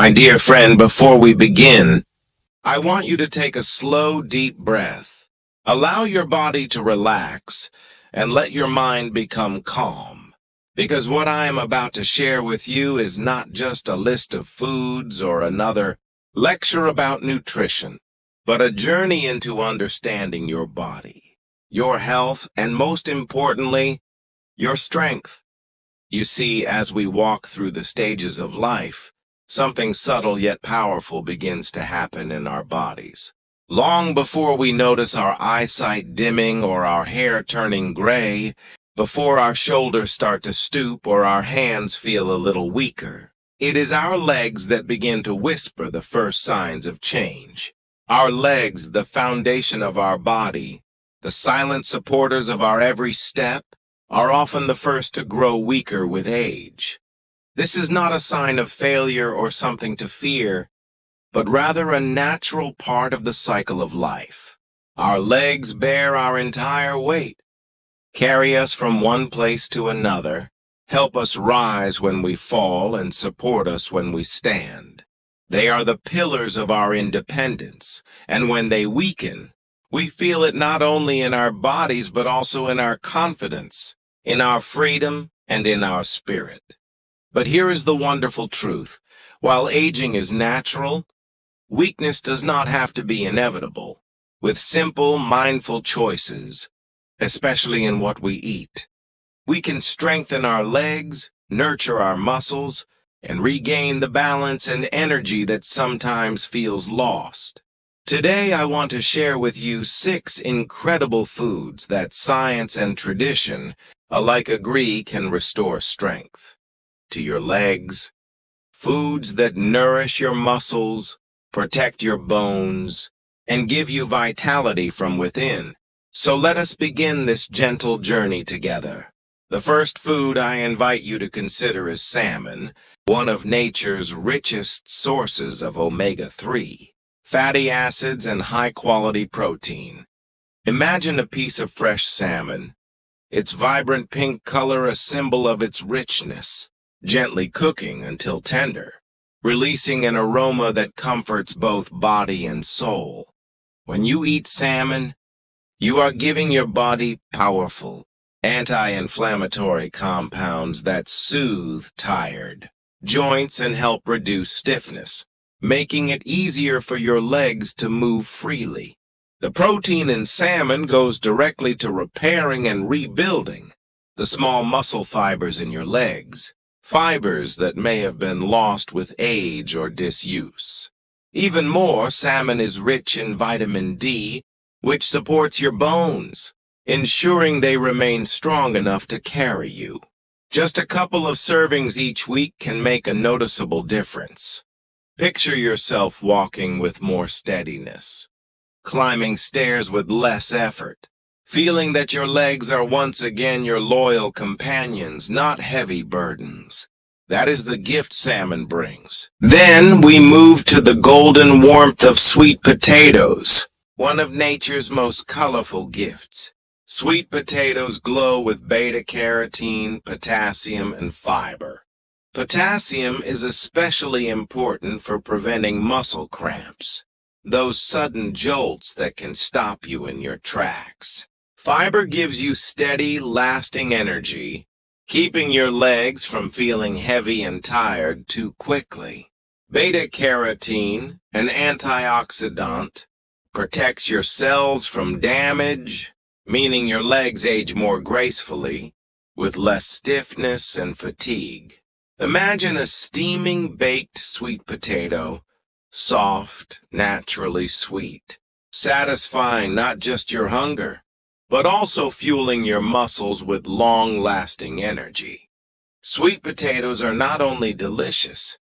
My dear friend, before we begin, I want you to take a slow, deep breath. Allow your body to relax and let your mind become calm. Because what I am about to share with you is not just a list of foods or another lecture about nutrition, but a journey into understanding your body, your health, and most importantly, your strength. You see, as we walk through the stages of life, something subtle yet powerful begins to happen in our bodies. Long before we notice our eyesight dimming or our hair turning gray, before our shoulders start to stoop or our hands feel a little weaker, it is our legs that begin to whisper the first signs of change. Our legs, the foundation of our body, the silent supporters of our every step, are often the first to grow weaker with age. This is not a sign of failure or something to fear, but rather a natural part of the cycle of life. Our legs bear our entire weight, carry us from one place to another, help us rise when we fall, and support us when we stand. They are the pillars of our independence, and when they weaken, we feel it not only in our bodies but also in our confidence, in our freedom, and in our spirit. But here is the wonderful truth. While aging is natural, weakness does not have to be inevitable. With simple, mindful choices, especially in what we eat, we can strengthen our legs, nurture our muscles, and regain the balance and energy that sometimes feels lost. Today, I want to share with you 6 incredible foods that science and tradition alike agree can restore strength to your legs, foods that nourish your muscles, protect your bones, and give you vitality from within. So let us begin this gentle journey together. The first food I invite you to consider is salmon, one of nature's richest sources of omega-3, fatty acids, and high-quality protein. Imagine a piece of fresh salmon, its vibrant pink color a symbol of its richness, gently cooking until tender, releasing an aroma that comforts both body and soul. When you eat salmon, you are giving your body powerful, anti-inflammatory compounds that soothe tired joints and help reduce stiffness, making it easier for your legs to move freely. The protein in salmon goes directly to repairing and rebuilding the small muscle fibers in your legs, fibers that may have been lost with age or disuse. Even more, salmon is rich in vitamin D, which supports your bones, ensuring they remain strong enough to carry you. Just a couple of servings each week can make a noticeable difference. Picture yourself walking with more steadiness, climbing stairs with less effort, feeling that your legs are once again your loyal companions, not heavy burdens. That is the gift salmon brings. Then we move to the golden warmth of sweet potatoes, one of nature's most colorful gifts. Sweet potatoes glow with beta-carotene, potassium, and fiber. Potassium is especially important for preventing muscle cramps, those sudden jolts that can stop you in your tracks. Fiber gives you steady, lasting energy, keeping your legs from feeling heavy and tired too quickly. Beta-carotene, an antioxidant, protects your cells from damage, meaning your legs age more gracefully, with less stiffness and fatigue. Imagine a steaming baked sweet potato, soft, naturally sweet, satisfying not just your hunger, but also fueling your muscles with long-lasting energy. Sweet potatoes are not only delicious,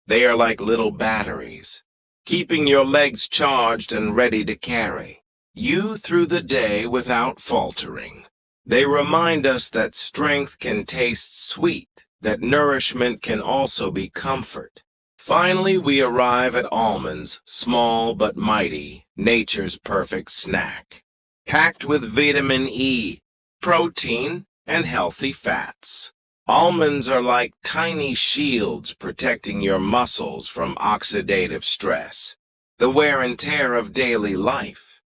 they are like little batteries, keeping your legs charged and ready to carry you through the day without faltering. They remind us that strength can taste sweet, that nourishment can also be comfort. Finally, we arrive at almonds, small but mighty, nature's perfect snack, packed with vitamin E, protein, and healthy fats. Almonds are like tiny shields protecting your muscles from oxidative stress, the wear and tear of daily life.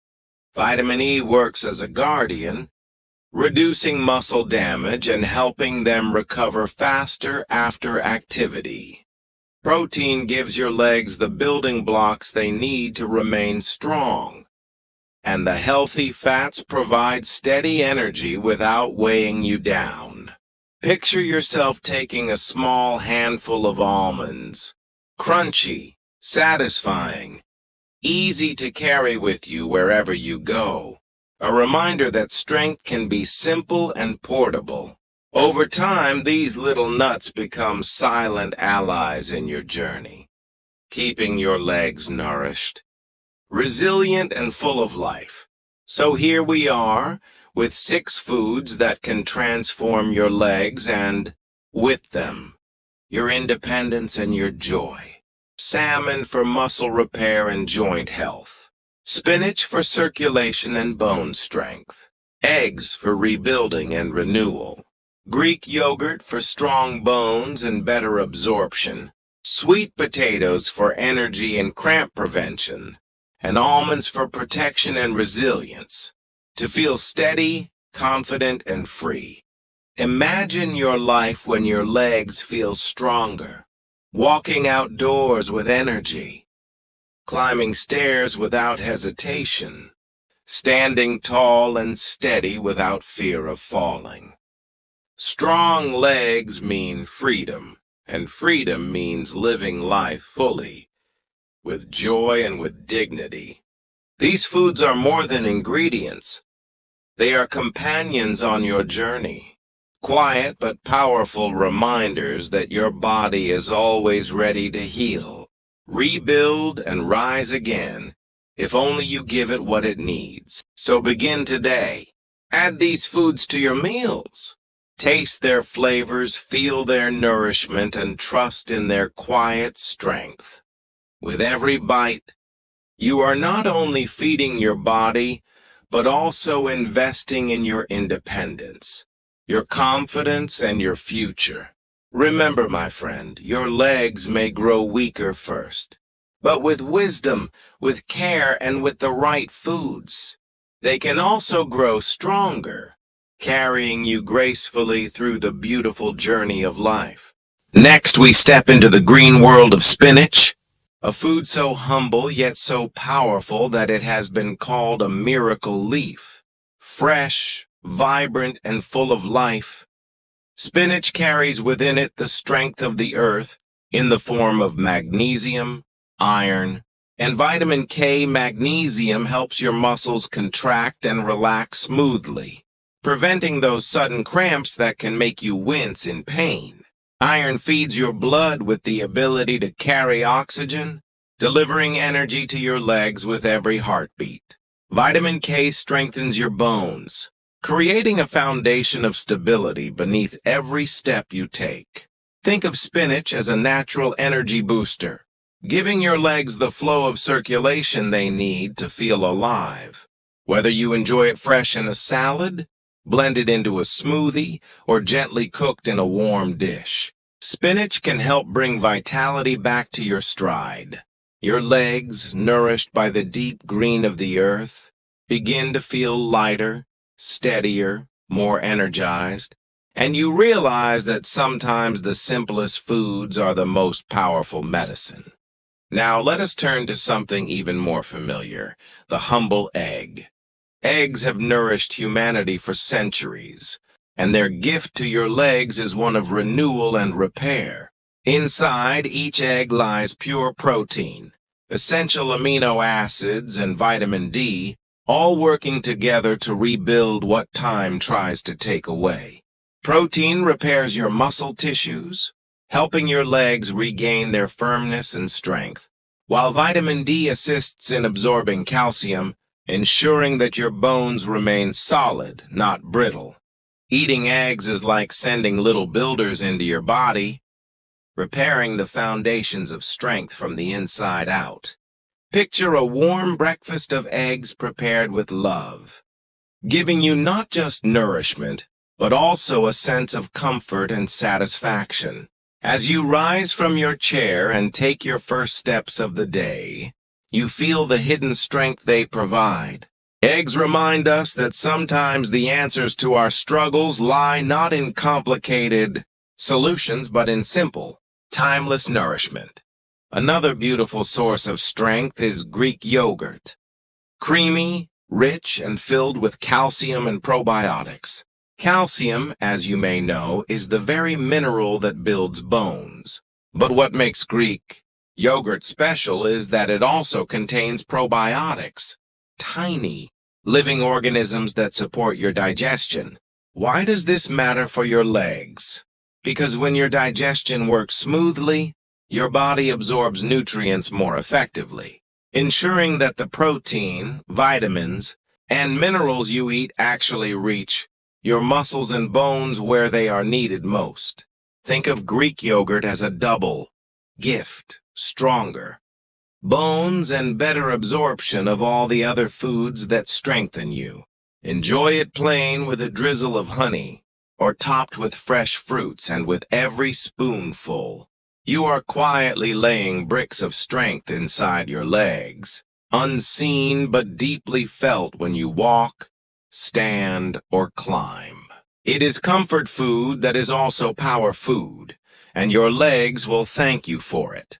Vitamin E works as a guardian, reducing muscle damage and helping them recover faster after activity. Protein gives your legs the building blocks they need to remain strong, and the healthy fats provide steady energy without weighing you down. Picture yourself taking a small handful of almonds, crunchy, satisfying, easy to carry with you wherever you go. A reminder that strength can be simple and portable. Over time, these little nuts become silent allies in your journey, keeping your legs nourished, resilient, and full of life. So here we are, with 6 foods that can transform your legs and, with them, your independence and your joy. Salmon for muscle repair and joint health. Spinach for circulation and bone strength. Eggs for rebuilding and renewal. Greek yogurt for strong bones and better absorption. Sweet potatoes for energy and cramp prevention. And almonds for protection and resilience. To feel steady, confident, and free. Imagine your life when your legs feel stronger. Walking outdoors with energy. Climbing stairs without hesitation. Standing tall and steady without fear of falling. Strong legs mean freedom, and freedom means living life fully, with joy and with dignity. These foods are more than ingredients. They are companions on your journey, quiet but powerful reminders that your body is always ready to heal, rebuild, and rise again, if only you give it what it needs. So begin today. Add these foods to your meals. Taste their flavors, feel their nourishment, and trust in their quiet strength. With every bite, you are not only feeding your body, but also investing in your independence, your confidence, and your future. Remember, my friend, your legs may grow weaker first, but with wisdom, with care, and with the right foods, they can also grow stronger, carrying you gracefully through the beautiful journey of life. Next, we step into the green world of spinach, a food so humble yet so powerful that it has been called a miracle leaf. Fresh, vibrant, and full of life, spinach carries within it the strength of the earth in the form of magnesium, iron, and vitamin K. Magnesium helps your muscles contract and relax smoothly, preventing those sudden cramps that can make you wince in pain. Iron feeds your blood with the ability to carry oxygen, delivering energy to your legs with every heartbeat. Vitamin K strengthens your bones, creating a foundation of stability beneath every step you take. Think of spinach as a natural energy booster, giving your legs the flow of circulation they need to feel alive. Whether you enjoy it fresh in a salad, blended into a smoothie, or gently cooked in a warm dish, spinach can help bring vitality back to your stride. Your legs, nourished by the deep green of the earth, begin to feel lighter, steadier, more energized, and you realize that sometimes the simplest foods are the most powerful medicine. Now let us turn to something even more familiar, the humble egg. Eggs have nourished humanity for centuries, and their gift to your legs is one of renewal and repair. Inside each egg lies pure protein, essential amino acids, and vitamin D, all working together to rebuild what time tries to take away. Protein repairs your muscle tissues, helping your legs regain their firmness and strength, while vitamin D assists in absorbing calcium, ensuring that your bones remain solid, not brittle. Eating eggs is like sending little builders into your body, repairing the foundations of strength from the inside out. Picture a warm breakfast of eggs prepared with love, giving you not just nourishment, but also a sense of comfort and satisfaction. As you rise from your chair and take your first steps of the day, you feel the hidden strength they provide. Eggs remind us that sometimes the answers to our struggles lie not in complicated solutions, but in simple, timeless nourishment. Another beautiful source of strength is Greek yogurt. Creamy, rich, and filled with calcium and probiotics. Calcium, as you may know, is the very mineral that builds bones. But what makes Greek yogurt special is that it also contains probiotics, tiny, living organisms that support your digestion. Why does this matter for your legs? Because when your digestion works smoothly, your body absorbs nutrients more effectively, ensuring that the protein, vitamins, and minerals you eat actually reach your muscles and bones where they are needed most. Think of Greek yogurt as a double gift, stronger bones and better absorption of all the other foods that strengthen you. Enjoy it plain with a drizzle of honey, or topped with fresh fruits, and with every spoonful, you are quietly laying bricks of strength inside your legs, unseen but deeply felt when you walk, stand, or climb. It is comfort food that is also power food, and your legs will thank you for it.